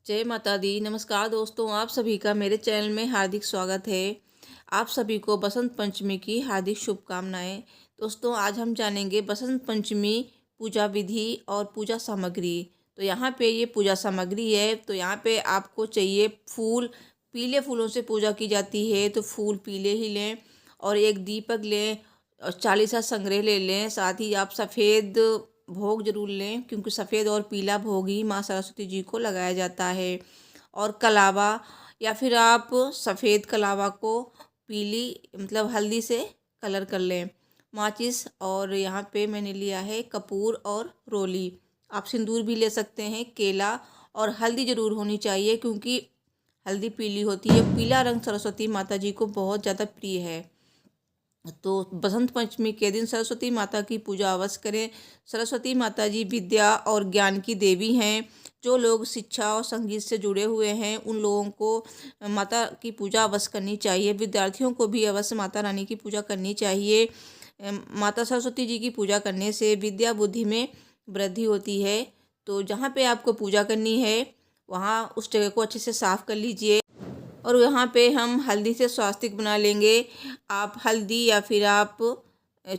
जय माता दी। नमस्कार दोस्तों, आप सभी का मेरे चैनल में हार्दिक स्वागत है। आप सभी को बसंत पंचमी की हार्दिक शुभकामनाएं। दोस्तों, आज हम जानेंगे बसंत पंचमी पूजा विधि और पूजा सामग्री। तो यहाँ पे ये पूजा सामग्री है। तो यहाँ पे आपको चाहिए फूल। पीले फूलों से पूजा की जाती है, तो फूल पीले ही लें और एक दीपक लें और 40 संग्रह ले लें। साथ ही आप सफ़ेद भोग जरूर लें, क्योंकि सफ़ेद और पीला भोग ही माँ सरस्वती जी को लगाया जाता है। और कलावा, या फिर आप सफ़ेद कलावा को पीली मतलब हल्दी से कलर कर लें। माचिस, और यहाँ पे मैंने लिया है कपूर और रोली। आप सिंदूर भी ले सकते हैं। केला और हल्दी ज़रूर होनी चाहिए, क्योंकि हल्दी पीली होती है। पीला रंग सरस्वती माता जी को बहुत ज़्यादा प्रिय है। तो बसंत पंचमी के दिन सरस्वती माता की पूजा अवश्य करें। सरस्वती माता जी विद्या और ज्ञान की देवी हैं। जो लोग शिक्षा और संगीत से जुड़े हुए हैं, उन लोगों को माता की पूजा अवश्य करनी चाहिए। विद्यार्थियों को भी अवश्य माता रानी की पूजा करनी चाहिए। माता सरस्वती जी की पूजा करने से विद्या बुद्धि में वृद्धि होती है। तो जहाँ पे आपको पूजा करनी है, वहाँ उस जगह को अच्छे से साफ कर लीजिए। और यहाँ पे हम हल्दी से स्वास्तिक बना लेंगे। आप हल्दी या फिर आप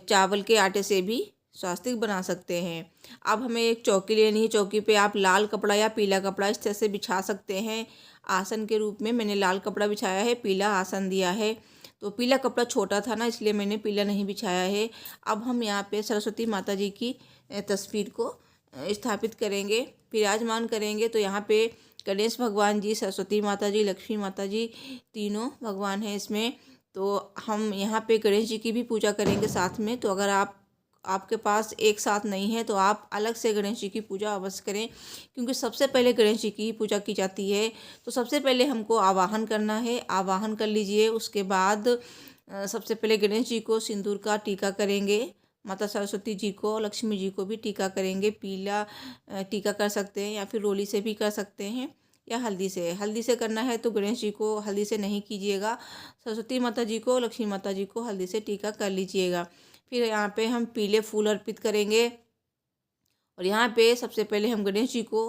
चावल के आटे से भी स्वास्तिक बना सकते हैं। अब हमें एक चौकी लेनी है। चौकी पे आप लाल कपड़ा या पीला कपड़ा इस तरह से बिछा सकते हैं। आसन के रूप में मैंने लाल कपड़ा बिछाया है, पीला आसन दिया है। तो पीला कपड़ा छोटा था ना, इसलिए मैंने पीला नहीं बिछाया है। अब हम यहाँ पे सरस्वती माता जी की तस्वीर को स्थापित करेंगे, विराजमान करेंगे। तो यहाँ पे गणेश भगवान जी, सरस्वती माता जी, लक्ष्मी माता जी, तीनों भगवान हैं इसमें। तो हम यहाँ पे गणेश जी की भी पूजा करेंगे साथ में। तो अगर आपके पास एक साथ नहीं है, तो आप अलग से गणेश जी की पूजा अवश्य करें, क्योंकि सबसे पहले गणेश जी की ही पूजा की जाती है। तो सबसे पहले हमको आवाहन करना है। आवाहन कर लीजिए। उसके बाद सबसे पहले गणेश जी को सिंदूर का टीका करेंगे। माता सरस्वती जी को, लक्ष्मी जी को भी टीका करेंगे। पीला टीका कर सकते हैं, या फिर रोली से भी कर सकते हैं, या हल्दी से करना है तो गणेश जी को हल्दी से नहीं कीजिएगा। सरस्वती माता जी को, लक्ष्मी माता जी को हल्दी से टीका कर लीजिएगा। फिर यहाँ पे हम पीले फूल अर्पित करेंगे। और यहाँ पे सबसे पहले हम गणेश जी को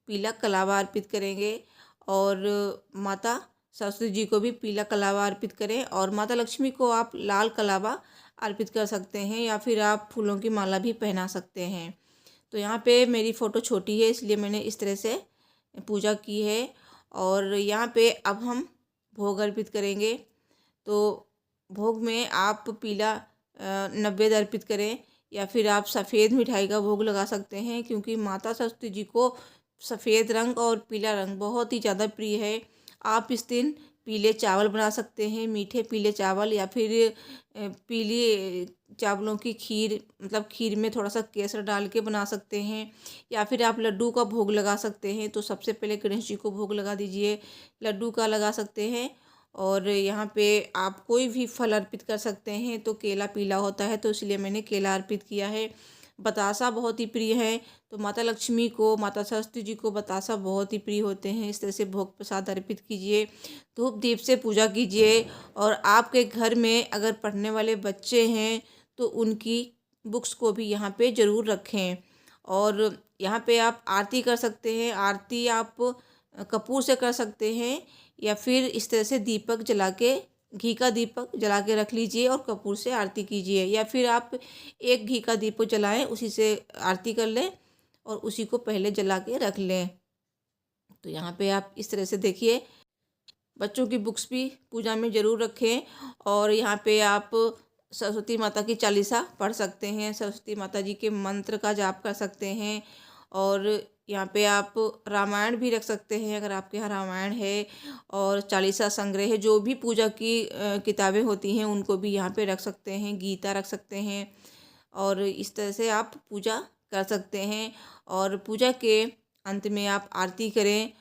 पीला कलावा अर्पित करेंगे। और माता सरस्वती जी को भी पीला कलावा अर्पित करें। और माता लक्ष्मी को आप लाल कलावा अर्पित कर सकते हैं, या फिर आप फूलों की माला भी पहना सकते हैं। तो यहाँ पे मेरी फ़ोटो छोटी है, इसलिए मैंने इस तरह से पूजा की है। और यहाँ पे अब हम भोग अर्पित करेंगे। तो भोग में आप पीला नैवेद्य अर्पित करें, या फिर आप सफ़ेद मिठाई का भोग लगा सकते हैं, क्योंकि माता सरस्वती जी को सफ़ेद रंग और पीला रंग बहुत ही ज़्यादा प्रिय है। आप इस दिन पीले चावल बना सकते हैं, मीठे पीले चावल, या फिर पीली चावलों की खीर, मतलब खीर में थोड़ा सा केसर डाल के बना सकते हैं, या फिर आप लड्डू का भोग लगा सकते हैं। तो सबसे पहले गणेश जी को भोग लगा दीजिए। लड्डू का लगा सकते हैं। और यहाँ पे आप कोई भी फल अर्पित कर सकते हैं। तो केला पीला होता है, तो इसलिए मैंने केला अर्पित किया है। बतासा बहुत ही प्रिय है, तो माता लक्ष्मी को, माता सरस्वती जी को बतासा बहुत ही प्रिय होते हैं। इस तरह से भोग प्रसाद अर्पित कीजिए। धूप दीप से पूजा कीजिए। और आपके घर में अगर पढ़ने वाले बच्चे हैं, तो उनकी बुक्स को भी यहाँ पे ज़रूर रखें। और यहाँ पे आप आरती कर सकते हैं। आरती आप कपूर से कर सकते हैं, या फिर इस तरह से दीपक जला के, घी का दीपक जला के रख लीजिए और कपूर से आरती कीजिए। या फिर आप एक घी का दीपक जलाएं, उसी से आरती कर लें और उसी को पहले जला के रख लें। तो यहाँ पे आप इस तरह से देखिए। बच्चों की बुक्स भी पूजा में ज़रूर रखें। और यहाँ पे आप सरस्वती माता की चालीसा पढ़ सकते हैं। सरस्वती माता जी के मंत्र का जाप कर सकते हैं। और यहाँ पे आप रामायण भी रख सकते हैं, अगर आपके यहाँ रामायण है। और चालीसा संग्रह है, जो भी पूजा की किताबें होती हैं, उनको भी यहाँ पे रख सकते हैं। गीता रख सकते हैं। और इस तरह से आप पूजा कर सकते हैं। और पूजा के अंत में आप आरती करें।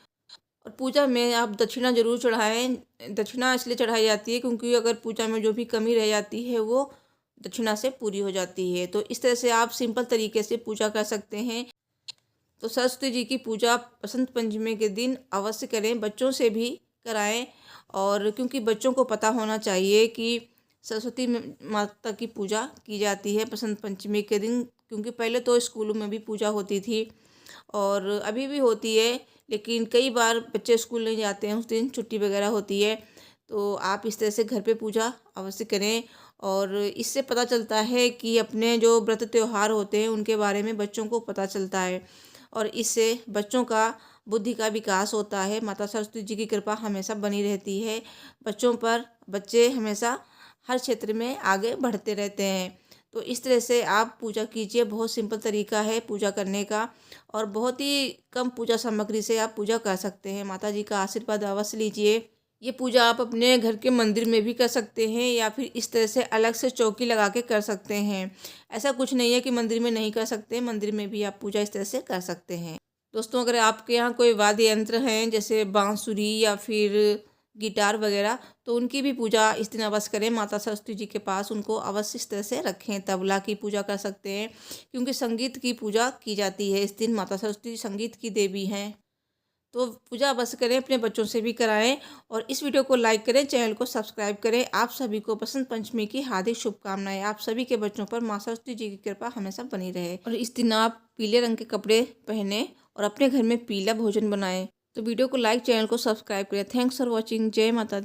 और पूजा में आप दक्षिणा ज़रूर चढ़ाएं। दक्षिणा इसलिए चढ़ाई जाती है, क्योंकि अगर पूजा में जो भी कमी रह जाती है, वो दक्षिणा से पूरी हो जाती है। तो इस तरह से आप सिंपल तरीके से पूजा कर सकते हैं। तो सरस्वती जी की पूजा बसंत पंचमी के दिन अवश्य करें, बच्चों से भी कराएं। और क्योंकि बच्चों को पता होना चाहिए कि सरस्वती माता की पूजा की जाती है बसंत पंचमी के दिन। क्योंकि पहले तो स्कूलों में भी पूजा होती थी, और अभी भी होती है। लेकिन कई बार बच्चे स्कूल नहीं जाते हैं, उस दिन छुट्टी वगैरह होती है, तो आप इस तरह से घर पे पूजा अवश्य करें। और इससे पता चलता है कि अपने जो व्रत त्योहार होते हैं उनके बारे में बच्चों को पता चलता है, और इससे बच्चों का बुद्धि का विकास होता है। माता सरस्वती जी की कृपा हमेशा बनी रहती है बच्चों पर। बच्चे हमेशा हर क्षेत्र में आगे बढ़ते रहते हैं। तो इस तरह से आप पूजा कीजिए, बहुत सिंपल तरीका है पूजा करने का, और बहुत ही कम पूजा सामग्री से आप पूजा कर सकते हैं। माता जी का आशीर्वाद अवश्य लीजिए। ये पूजा आप अपने घर के मंदिर में भी कर सकते हैं, या फिर इस तरह से अलग से चौकी लगा के कर सकते हैं। ऐसा कुछ नहीं है कि मंदिर में नहीं कर सकते, मंदिर में भी आप पूजा इस तरह से कर सकते हैं। दोस्तों, अगर आपके यहाँ कोई वाद्य यंत्र हैं जैसे बांसुरी या फिर गिटार वगैरह, तो उनकी भी पूजा इस दिन अवश्य करें। माता सरस्वती जी के पास उनको अवश्य इस तरह से रखें। तबला की पूजा कर सकते हैं, क्योंकि संगीत की पूजा की जाती है इस दिन। माता सरस्वती संगीत की देवी हैं, तो पूजा अवश्य करें, अपने बच्चों से भी कराएं। और इस वीडियो को लाइक करें, चैनल को सब्सक्राइब करें। आप सभी को बसंत पंचमी की हार्दिक शुभकामनाएं। आप सभी के बच्चों पर माँ सरस्वती जी की कृपा हमेशा बनी रहे। और इस दिन आप पीले रंग के कपड़े पहने और अपने घर में पीला भोजन बनाएं। तो वीडियो को लाइक, चैनल को सब्सक्राइब करें। Thanks for watching. जय माता दी।